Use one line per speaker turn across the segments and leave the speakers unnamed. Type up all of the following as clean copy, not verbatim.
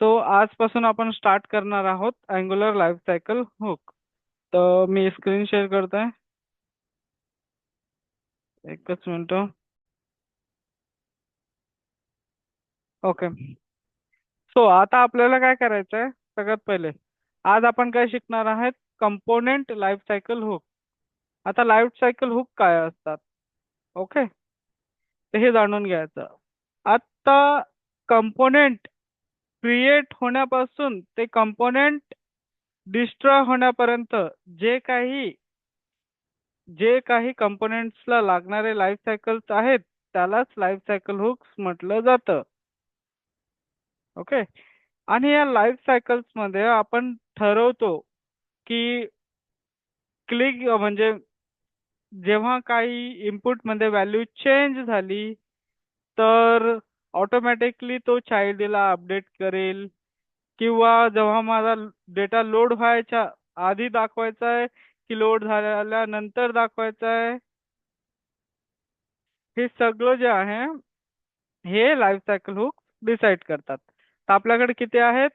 So आजपासून आपण start करणार आहोत अँग्युलर लाईफ सायकल हुक. तर मी स्क्रीन शेअर करतोय. एकच मिनिट. ओके. सो आता आपल्याला काय करायचं आहे सगळ्यात पहिले. आज आपण काय शिकणार आहेत? Component life cycle hook. आता लाईफ सायकल हुक काय असतात? ओके, तर हे जाणून घ्यायचं. आता कंपोनेंट क्रिएट होण्यापासून ते कंपोनेंट डिस्ट्रॉय होण्यापर्यंत जे काही जे काही कंपोनेंट्सला लागणारे लाईफ सायकल्स आहेत त्यालाच लाईफ सायकल हुक्स म्हटलं जातं. ओके. आणि या लाईफ सायकल्स मध्ये आपण ठरवतो की क्लिक म्हणजे जेव्हा काही इनपुट मध्ये व्हॅल्यू चेंज झाली तर ऑटोमॅटिकली तो चाइल्डला अपडेट करेल, किंवा जेव्हा माझा डेटा लोड व्हायच्या आधी दाखवायचा आहे की लोड झाल्यानंतर दाखवायचा आहे, हे सगळं जे आहे हे लाईफ सायकल हुक डिसाईड करतात. तर आपल्याकडे किती आहेत?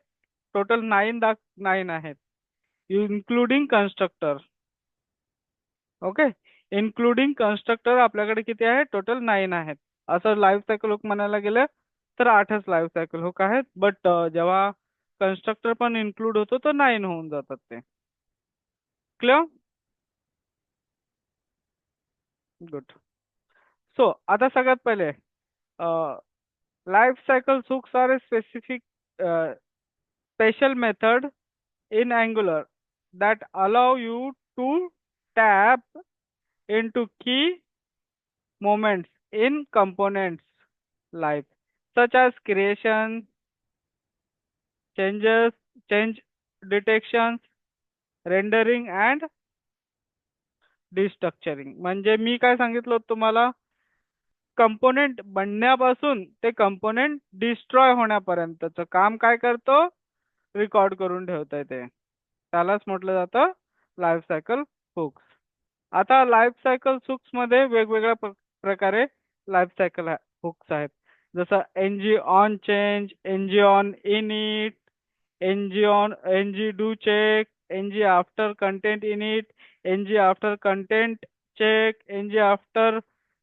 टोटल 9 आहेत, including constructor. Okay. Including constructor आपल्याकडे किती आहे? टोटल 9 आहेत. असं लाईफ सायकल हुक म्हणायला गेलं तर 8च लाईफ सायकल हुक आहेत, बट जेव्हा कन्स्ट्रक्टर पण इन्क्लूड होतो तर 9 होऊन जातात ते. क्लिअर? गुड. सो आता सगळ्यात पहिले life cycle hooks are a specific special method in Angular that allow you to tap into key moments in components life, such as creation, changes, change detections, rendering and destructuring. म्हणजे मी काय सांगितलं होतं तुम्हाला? Component बनण्यापासून ते component destroy होण्यापर्यंतचं काम काय करतो? Record करून ठेवता येते. त्यालाच म्हटलं जातं लाईफ सायकल हुक्स. आता लाईफ सायकल हुक्स मध्ये वेगवेगळ्या प्रकारे लाईफ सायकल हुक्स आहेत. जसं NG on change, NG on init, NG on NG do check, NG after content init, NG after content check, NG after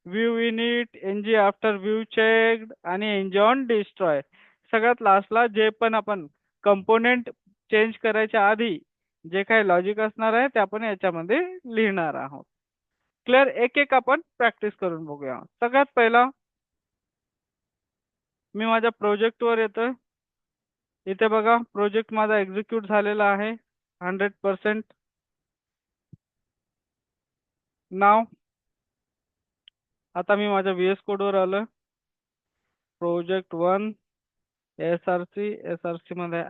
view init, NG after view check आणि NG on destroy. सगळ्यात लास्टला जे पण आपण component change करायच्या आधी जे काही लॉजिक असणार आहे ते आपण याच्यामध्ये लिहिणार आहोत. क्लिअर? एक एक आपण प्रॅक्टिस करून बघूया. सगळ्यात पहिला मी माझ्या प्रोजेक्ट वर येतोय. इथे बघा प्रोजेक्ट माझा एक्झिक्यूट झालेला आहे 100%. नाव आता मी माझ्या व्हीएस कोड वर आलोय. प्रोजेक्ट 1 एसआरसी मध्ये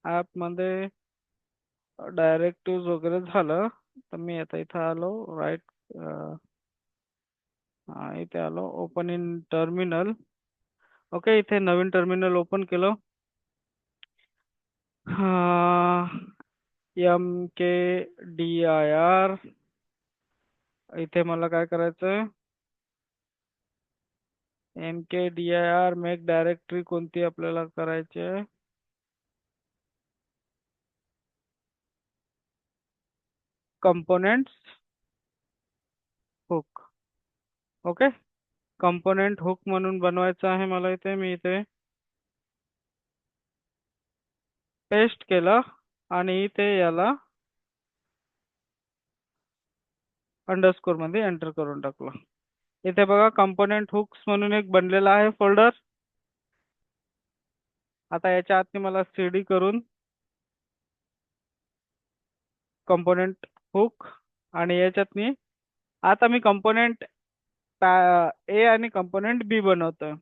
ऍप मध्ये डायरेक्टिव्ह वगैरे झालं. तर मी आता इथं आलो राईट, इथे आलो ओपन इन टर्मिनल. ओके, इथे नवीन टर्मिनल ओपन केलं. MKDIR इथे मला काय करायचंय? MKDIR मेक डायरेक्टरी कोणती आपल्याला करायची आहे? Components hook. Okay, component hook म्हणून बनवायचं आहे मला. इथे मी इथे पेस्ट केलं आणि इथे याला अंडरस्कोर मध्ये एंटर करून टाकलं. इथे बघा कंपोनेंट हुक्स म्हणून एक बनलेला आहे फोल्डर. आता याच्या आत मला सीडी करून कंपोनेंट हुक आणि याच्यात आता मी कंपोनेंट ए आणि कंपोनेंट बी बनवतोय.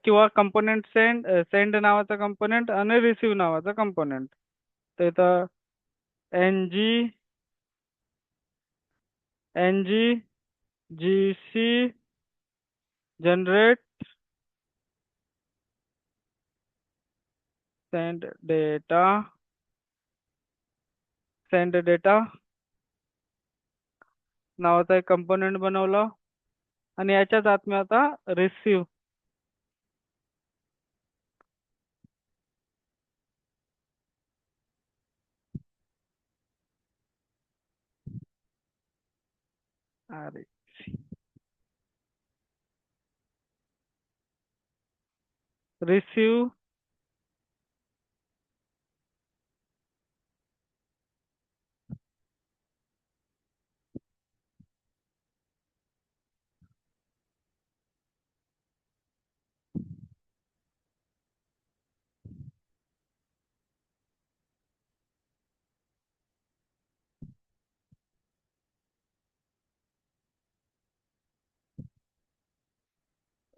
किंवा कंपोनेंट सेंड नावाचा कंपोनेंट आणि रिसीव नावाचा कंपोनेंट. तर इथं NG NG GC generate send data नावाचा एक कंपोनेंट बनवला. आणि याच्याच आत मी आता रिसिव्ह. अरे रिसिव्ह.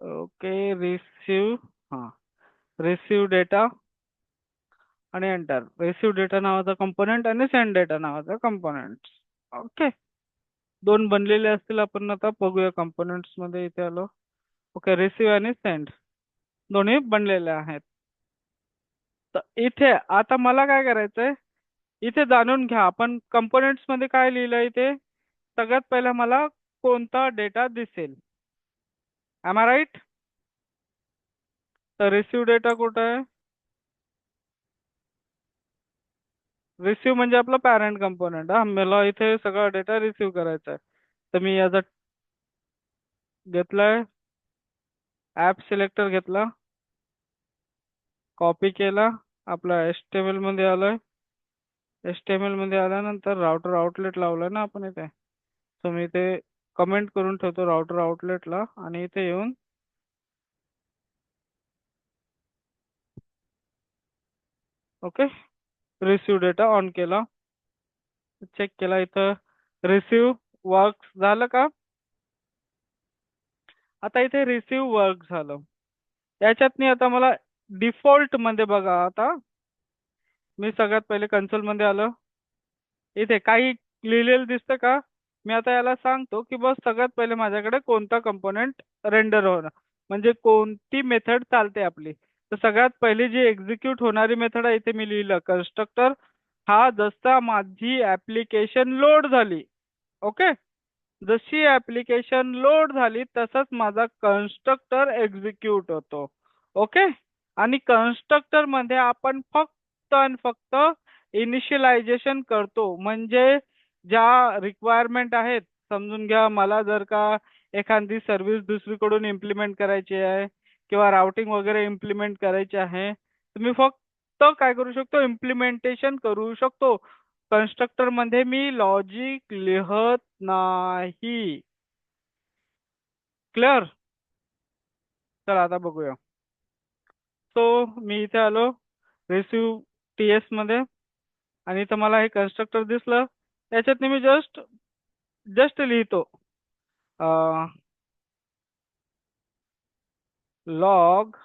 Okay receive. हा रिसिव्ह डेटा आणि एंटर. रिसिव्ह डेटा नावाचा कंपोनेंट आणि सेंड डेटा नावाचा कंपोनेंट. ओके. दोन बनलेले असतील, आपण आता बघूया कंपोनेंट्स मध्ये. इथे आलो. ओके रिसिव्ह आणि सेंड दोन्ही बनलेले आहेत. तर इथे आता मला काय करायचंय, इथे जाणून घ्या आपण कंपोनेंट्स मध्ये काय लिहिलंय. इथे सगळ्यात पहिला मला कोणता डेटा दिसेल. Am I right? तर रिसिव्ह डेटा कुठं आहे? रिसिव्ह म्हणजे आपला पॅरेंट कंपोनेंट. हा मला इथे सगळा डेटा रिसिव्ह करायचा आहे. तर मी याचा घेतलाय, ऍप सिलेक्टर घेतला, कॉपी केला, आपला HTML मध्ये आलोय. HTML मध्ये आल्यानंतर राउटर आउटलेट लावलाय ना आपण इथे. तर मी इथे कमेंट करून ठेवतो राउटर आउटलेटला, आणि इथे येऊन ओके रिसिव्ह डेटा ऑन केला, चेक केला. इथं रिसिव्ह वर्क झालं का? आता इथे रिसिव्ह वर्क झालं. याच्यात आता मला डिफॉल्ट मध्ये बघा. आता मी सगळ्यात पहिले कन्सोल मध्ये आलो. इथे काही लिहिलेलं दिसतं का? मी आता याला सांगतो की बस सगळ्यात पहिले माझ्याकडे कोणता कंपोनेंट रेंडर होणार, म्हणजे कोणती मेथड चालते आपली. तर सगळ्यात पहिली जी एक्झिक्यूट होणारी मेथड आहे इथे मी लिहिलं कन्स्ट्रक्टर. हा जसा माझी ऍप्लिकेशन लोड झाली, ओके, जशी ऍप्लिकेशन लोड झाली तसंच माझा कन्स्ट्रक्टर एक्झिक्यूट होतो. ओके. आणि कन्स्ट्रक्टर मध्ये आपण फक्त आणि फक्त इनिशियलायझेशन करतो. म्हणजे ज्या रिक्वायरमेंट आहेत, समजून घ्या मला जर का एखादी सर्व्हिस दुसरीकडून इम्प्लिमेंट करायची आहे किंवा राउटिंग वगैरे इम्प्लिमेंट करायची आहे, तर मी फक्त काय करू शकतो, इम्प्लिमेंटेशन करू शकतो. कन्स्ट्रक्टर मध्ये मी लॉजिक लिहत नाही. क्लिअर? चला आता बघूया. सो मी इथे आलो रिसिव्ह TS मध्ये, आणि इथं मला हे कन्स्ट्रक्टर दिसलं. याच्यात मी जस्ट जस्ट लिहितो log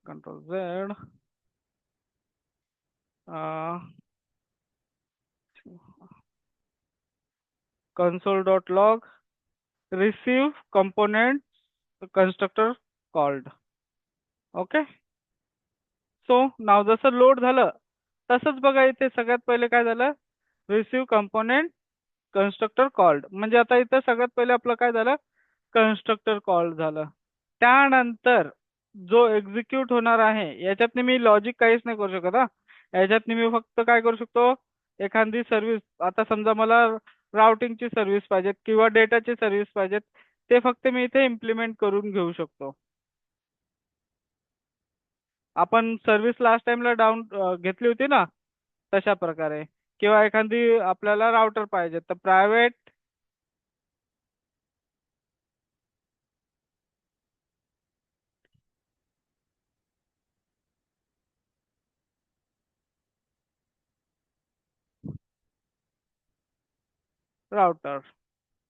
control Z console dot log receive component constructor called. Okay. So now जसं लोड झालं तसंच बघा इथे सगळ्यात पहिले काय झालं, रिसिव्ह कंपोनेंट कन्स्ट्रक्टर कॉल्ड. म्हणजे आता इथं सगळ्यात पहिले आपलं काय झालं, कन्स्ट्रक्टर कॉल झालं. त्यानंतर जो एक्झिक्यूट होणार आहे याच्यात मी लॉजिक काहीच नाही करू शकत. हा याच्यात मी फक्त काय करू शकतो, एखादी सर्व्हिस, आता समजा मला राउटिंगची सर्व्हिस पाहिजेत किंवा डेटाची सर्व्हिस पाहिजेत, ते फक्त मी इथे इम्प्लिमेंट करून घेऊ शकतो. आपण सर्व्हिस लास्ट टाइमला डाऊन घेतली होती ना, तशा प्रकारे. किंवा एखादी आपल्याला राउटर पाहिजे तर प्रायव्हेट राउटर.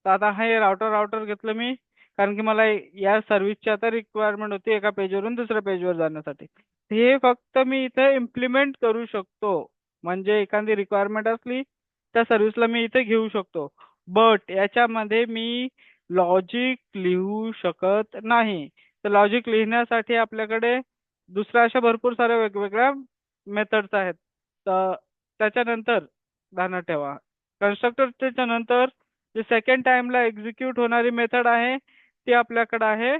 तर आता हे राउटर राउटर घेतलं मी, कारण की मला या सर्व्हिसची आता रिक्वायरमेंट होती एका पेजवरून दुसऱ्या पेजवर जाण्यासाठी. हे फक्त मी इथे इम्प्लिमेंट करू शकतो. म्हणजे एखादी रिक्वायरमेंट असली त्या सर्व्हिसला मी इथे घेऊ शकतो. बट याच्यामध्ये मी लॉजिक लिहू शकत नाही. तर लॉजिक लिहिण्यासाठी आपल्याकडे दुसऱ्या अशा भरपूर साऱ्या वेगवेगळ्या मेथड्स आहेत. त्याच्यानंतर ध्यानात ठेवा, कन्स्ट्रक्टरच्या नंतर जे सेकंड टाइमला एक्झिक्यूट होणारी मेथड आहे ती आपल्याकडे आहे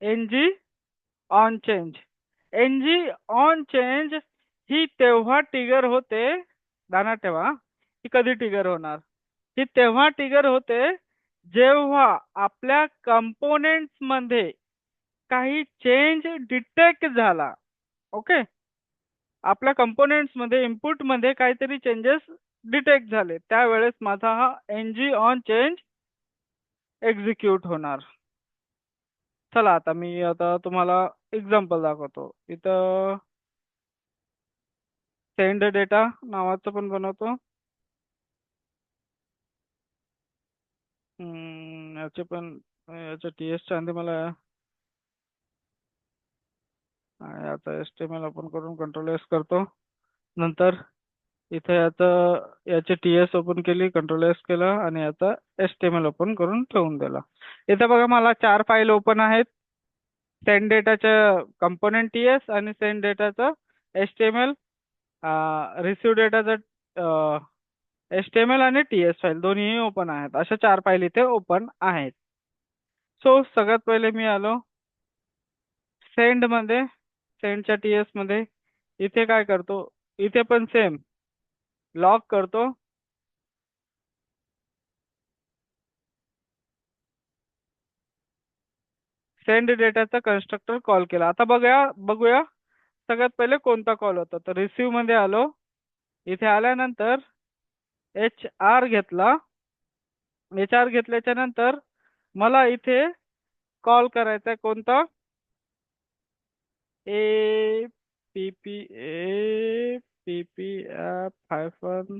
NG on change. NG on change ही तेव्हा ट्रिगर होते, ध्यानात ठेवा, ही कधी ट्रिगर होणार, ही तेव्हा ट्रिगर होते जेव्हा आपल्या कंपोनेंट्स मध्ये काही चेंज डिटेक्ट झाला. ओके, आपल्या कंपोनेंट्स मध्ये इनपुट मध्ये काहीतरी चेंजेस डिटेक्ट झाले, त्यावेळेस माझा हा एनजी ऑन चेंज एक्झिक्यूट होणार. चला आता मी आता तुम्हाला एक्झाम्पल दाखवतो. इथं सेंड डेटा नावाचं पण बनवतो. याचे पण याचं टीएस च्या आधी मला याचा एचटीएमएल ओपन करून कंट्रोल एस करतो. नंतर इथे याचे टीएस ओपन केली, कंट्रोल एस केला आणि याचा एचटीएमएल ओपन करून ठेवून दिला. इथे बघा मला 4 फाईल ओपन आहेत. सेंड डेटाचं कंपोनेंट टीएस आणि सेंड डेटाचं एचटीएमएल, रिसिव्ह डेटाचं एचटीएमएल आणि टीएस फाईल दोन्ही ओपन आहेत. अशा 4 फाईल इथे ओपन आहेत. सो सगळ्यात पहिले मी आलो सेंड मध्ये, सेंडच्या टीएस मध्ये. इथे काय करतो, इथे पण सेम लॉग करतो. सेंड डेटाचा कन्स्ट्रक्टर कॉल केला. आता बघूया सगळ्यात पहिले कोणता कॉल होता. तर रिसिव्ह मध्ये आलो. इथे आल्यानंतर एच आर घेतला. एच आर घेतल्याच्या नंतर मला इथे कॉल करायचा आहे कोणता, A P P A P P app hyphen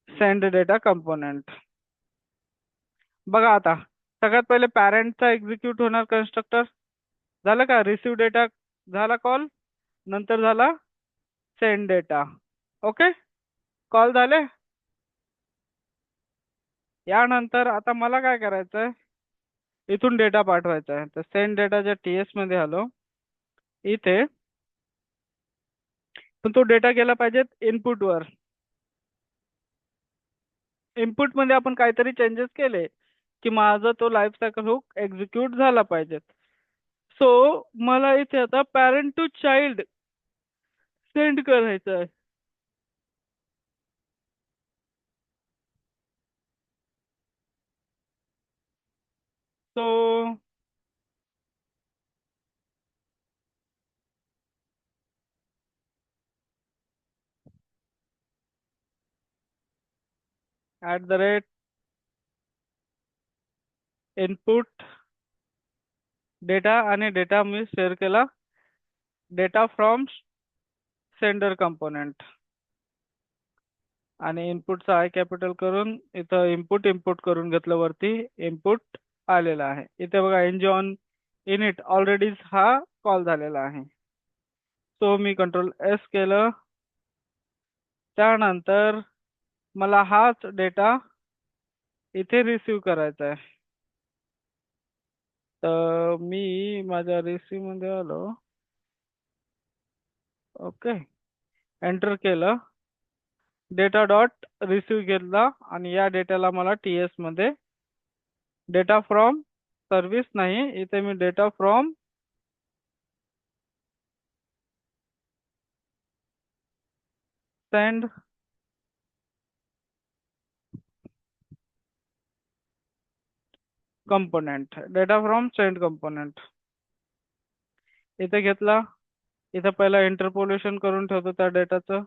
send data component. बघा आता सगळ्यात पहिले पॅरेंटचा एक्झिक्यूट होणार कन्स्ट्रक्टर झालं का. रिसिव्ह डेटा झाला कॉल, नंतर झाला सेंड डेटा. ओके, कॉल झाले. यानंतर आता मला काय करायचंय, इथून डेटा पाठवायचा आहे. तर सेंड डेटाच्या टीएस मध्ये आलो. इथे पण तो डेटा गेला पाहिजे इनपुट वर. इनपुट मध्ये आपण काहीतरी चेंजेस केले की माझा तो लाईफ सायकल हुक एक्झिक्यूट झाला पाहिजे. सो मला इथे आता पॅरेंट टू चाइल्ड सेंड करायचं आहे. सो @ इनपुट डेटा आणि डेटा मी शेअर केला डेटा फ्रॉम सेंडर कंपोनेंट आणि इनपुटचा आय कॅपिटल करून इथं इनपुट करून घेतलं. वरती इनपुट आलेला आहे. इथे बघा एनजी ऑन इनिट ऑलरेडी हा कॉल झालेला आहे. सो मी कंट्रोल एस केलं. त्यानंतर मला हाच डेटा इथे रिसीव करायचा आहे. तर मी माझ्या रिसीव मध्ये आलो. ओके, एंटर केलं, डेटा डॉट रिसीव घेतला आणि या डेटाला मला टीएस मध्ये डेटा फ्रॉम सर्व्हिस नाही, इथे मी data from send component, data from send component इथे घेतला. इथे पहिला इंटरपोलेशन करून ठेवतो त्या डेटाचं.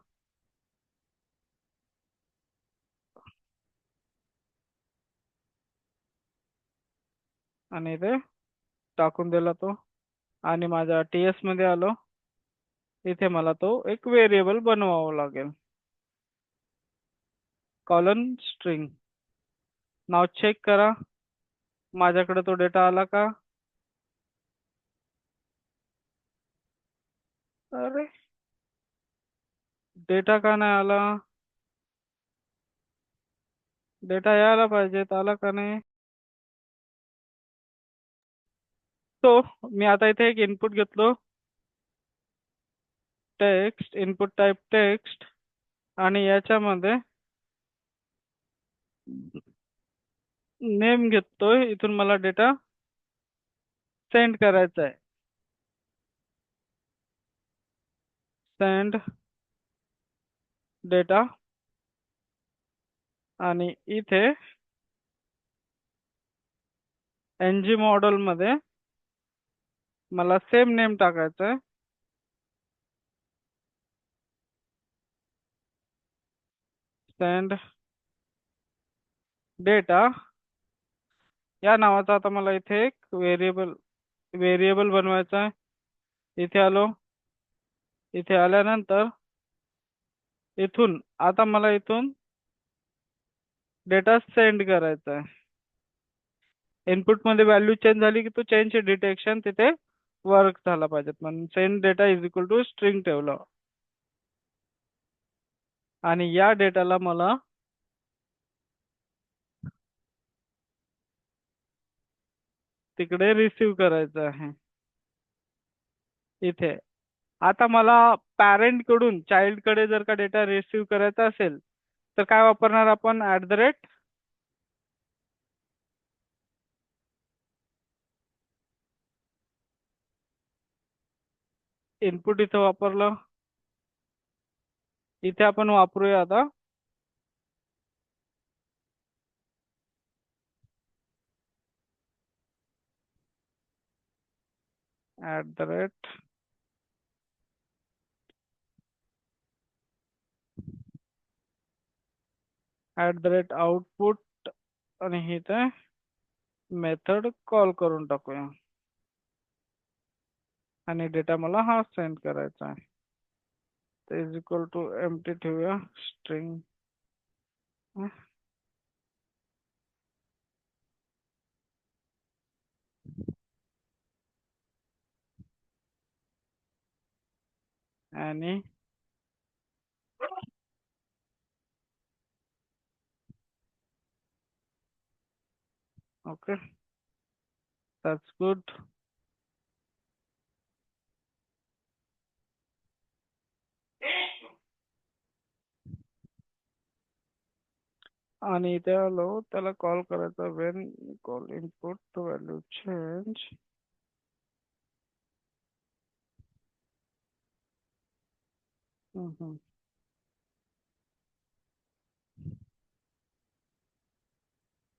आणि इथे टाकून दिला तो. आणि माझ्या टीएस मध्ये आलो. इथे मला तो एक व्हेरिएबल बनवावा लागेल, कॉलन स्ट्रिंग. नाव चेक करा माझ्याकडे तो डेटा आला का. अरे डेटा का नाही आला, डेटा यायला पाहिजे, आला का नाही. तो मी आता इथे एक इनपुट घेतलो, टेक्स्ट, इनपुट टाईप टेक्स्ट, आणि याच्यामध्ये नेम घेतोय. इथून मला डेटा सेंड करायचा आहे. Send data. आणि इथे एनजी मॉडेल मध्ये मला सेम नेम टाकायचं आहे. सेंड डेटा या नावाचा आता मला इथे एक व्हेरिएबल बनवायचा आहे. इथे आलो. इथे आल्यानंतर इथून आता मला इथून डेटा सेंड करायचा आहे. इनपुट मध्ये व्हॅल्यू चेंज झाली की तो चेंज डिटेक्शन तिथे वर्क झाला पाहिजे, म्हणून send data is equal to string ठेवलं. आणि या डेटाला मला तिकडे रिसीव करायचं आहे. इथे आता मला पॅरेंट कडून चाइल्ड कडे जर का डेटा रिसीव करायचा असेल तर काय वापरणार आपण? @ इनपुट इथं वापरलं. इथे आपण वापरूया आता @ आउटपुट, आणि इथे मेथड कॉल करून टाकूया. आणि डेटा मला हा सेंड करायचा आहे. इज इक्वल टू एम्प्टी ठेवूया, स्ट्रिंग. आणि ओके, दॅट्स गुड. आणि इथे आलो, त्याला कॉल करायचा Wien call input value change.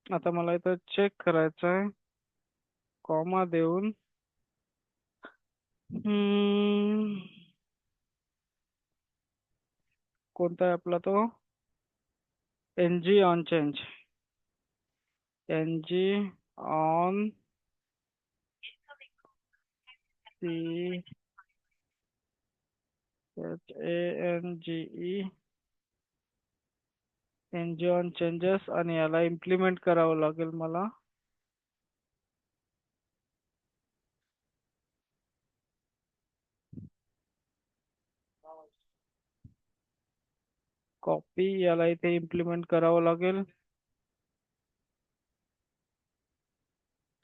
आता मला इथं चेक करायचं आहे, कॉमा देऊन कोणता आहे आपला तो? NG on change. NG on C HANGE, NG on changes. आणि याला इम्प्लिमेंट करावं लागेल मला. कॉपी, याला इथे इम्प्लिमेंट करावं लागेल.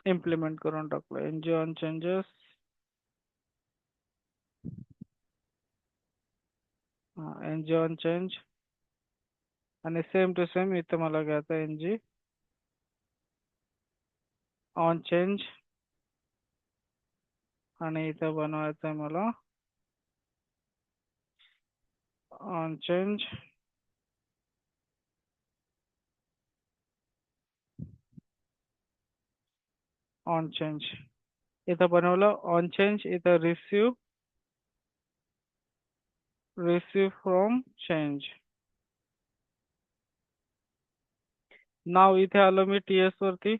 इम्प्लिमेंट करून टाकलं. NG on changes, NG on change. आणि सेम टू सेम इथं मला घ्यायचं एनजी ऑन चेंज. आणि इथं बनवायचं आहे मला ऑन चेंज. ऑन चेंज इथं बनवलं. ऑन चेंज इथं रिसीव फ्रॉम चेंज. नाव इथे आलो मी टीएस वरती.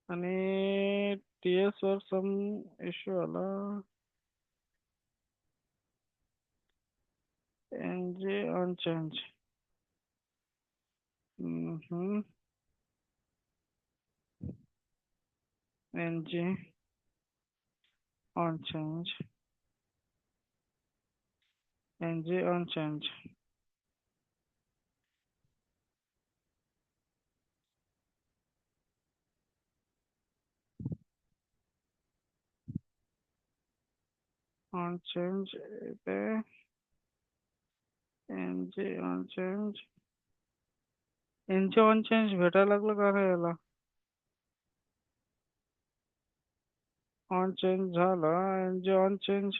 आणि टीएस वर सम इश्यू आला. NG on change. NG on change. NG on change. On change इथे NG on change. NG on change भेटायला लागलं का रे याला? ऑन चेंज झालं, NG on change.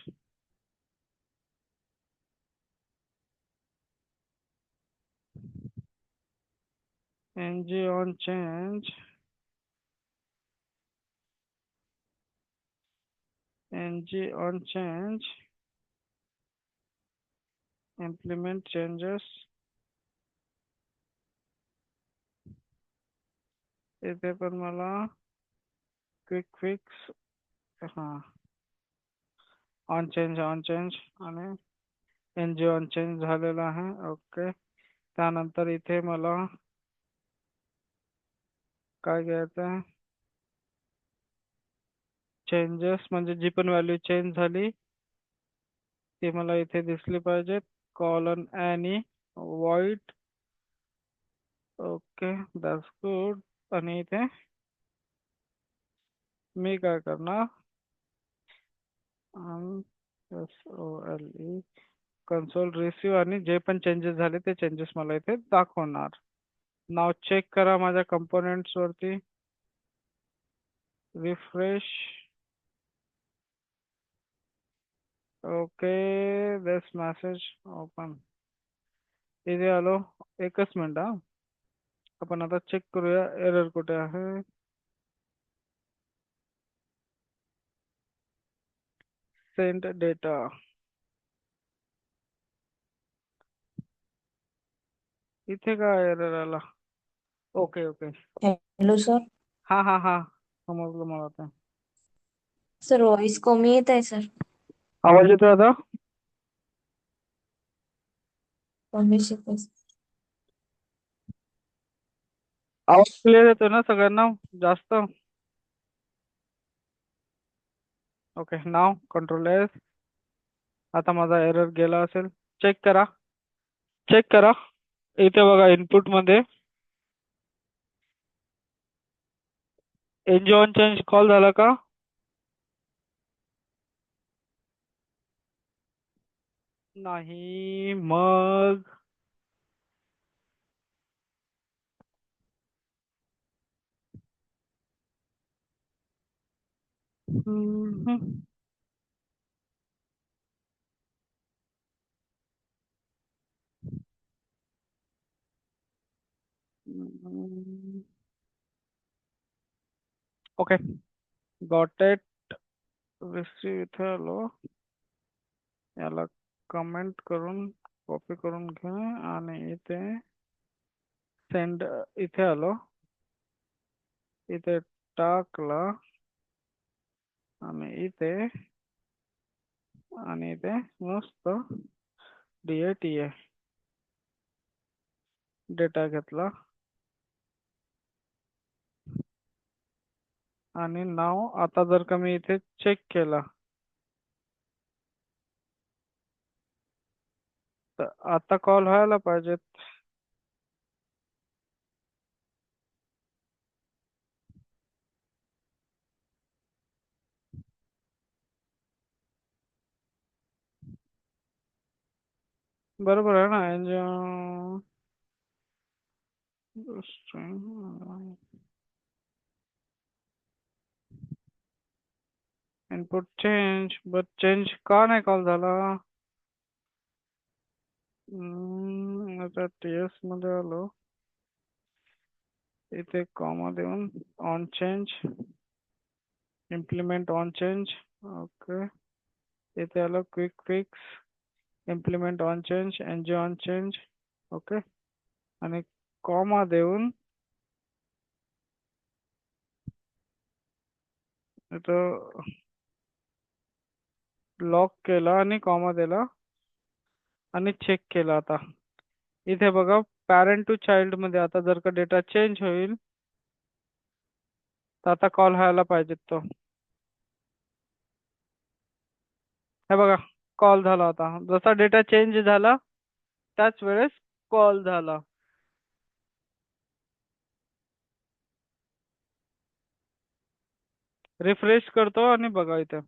NG on change. NG on change. Implement changes. इथे पण मला क्विक फिक्स. हा, ऑन चेंज ऑन चेंज आणि एनजी ऑन चेंज झालेला आहे. ओके. त्यानंतर इथे मला काय घ्यायचं आहे? चेंजेस म्हणजे जी पण व्हॅल्यू चेंज झाली ती मला इथे दिसली पाहिजे. कॉलन आणि व्हॉइड. Okay, that's good. आणि इथे मी काय करणार? S O L E console receive आणि जे पण चेंजेस झाले ते चेंजेस मला इथे दाखवणार. नाव चेक करा माझ्या कंपोनेंट्स वरती. रिफ्रेश. ओके, दिस मेसेज ओपन. इथे आलो. एकच मिनिट हा. आपण आता चेक करूया एरर कुठे आहे. Send data. इथे काय एरर आला? Okay okay.
Hello sir.
हा हा हा, समजलं मला आता.
सर व्हॉइस कमी येत आहे सर.
आवाज येतोय आता?
कमी शिकवा.
आवाज क्लिअर येतोय ना सगळ्यांना? जास्त? ओके, नाव कंट्रोल एस. आता माझा एरर गेला असेल. चेक करा. चेक करा. इथे बघा इनपुट मध्ये एनजी ऑन चेंज कॉल झाला का? नाही. मग हम्म. Okay, got it. रिसीव इथे आलो. याला कमेंट करून कॉपी करून घे आणि इथे सेंड. इथे आलो. इथे टाकला आणि इथे आणि इथे मस्त DATA डेटा घेतला आणि नाव आता जर का मी इथे चेक केला तर आता कॉल व्हायला पाहिजेत. बरोबर आहे ना? इनपुट चेंज बट चेंज का नाही कॉल झाला? आता TS मध्ये आलो. इथे कॉमा देऊन on change implement on change. Okay. इथे आलो quick fix implement on change NG on change. Okay. आणि कॉमा देऊन इथं लॉक केला आणि कॉमा दिला आणि चेक केला. आता इथे बघा पॅरेंट टू चाइल्ड मध्ये आता जर का डेटा चेंज होईल तर आता कॉल व्हायला पाहिजे तो. हे बघा कॉल झाला. आता जसा डेटा चेंज झाला त्याच वेळेस कॉल झाला. रिफ्रेश करतो आणि बघा इथे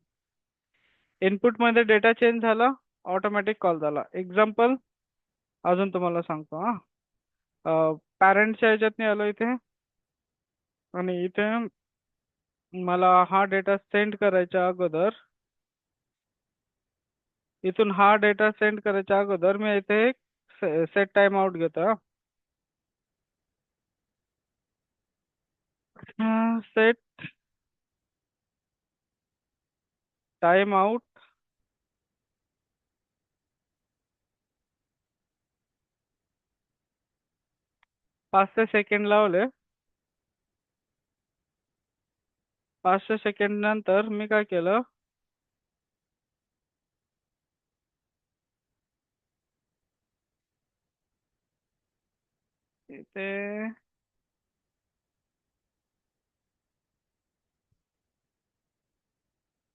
इनपुट मध्ये डेटा चेंज झाला, ऑटोमॅटिक कॉल झाला. एक्झाम्पल अजून तुम्हाला सांगतो हा. पॅरेंटच्या ह्याच्यात आलो इथे, आणि इथे मला हा डेटा सेंड करायच्या अगोदर, इथून हा डेटा सेंड करायच्या अगोदर मी इथे एक सेट टाइम आउट घेतो. सेट टाइम आउट 5 सेकंड लावले. 5 सेकंड नंतर मी काय केलं, इथे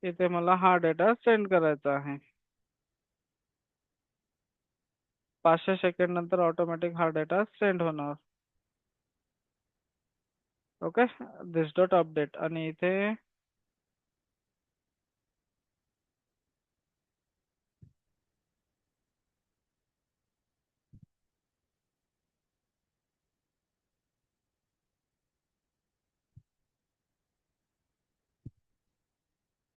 इथे मला हा डेटा सेंड करायचा आहे. 5 सेकंड नंतर ऑटोमॅटिक हा डेटा सेंड होणार. ओके, दिस डॉट अपडेट. आणि इथे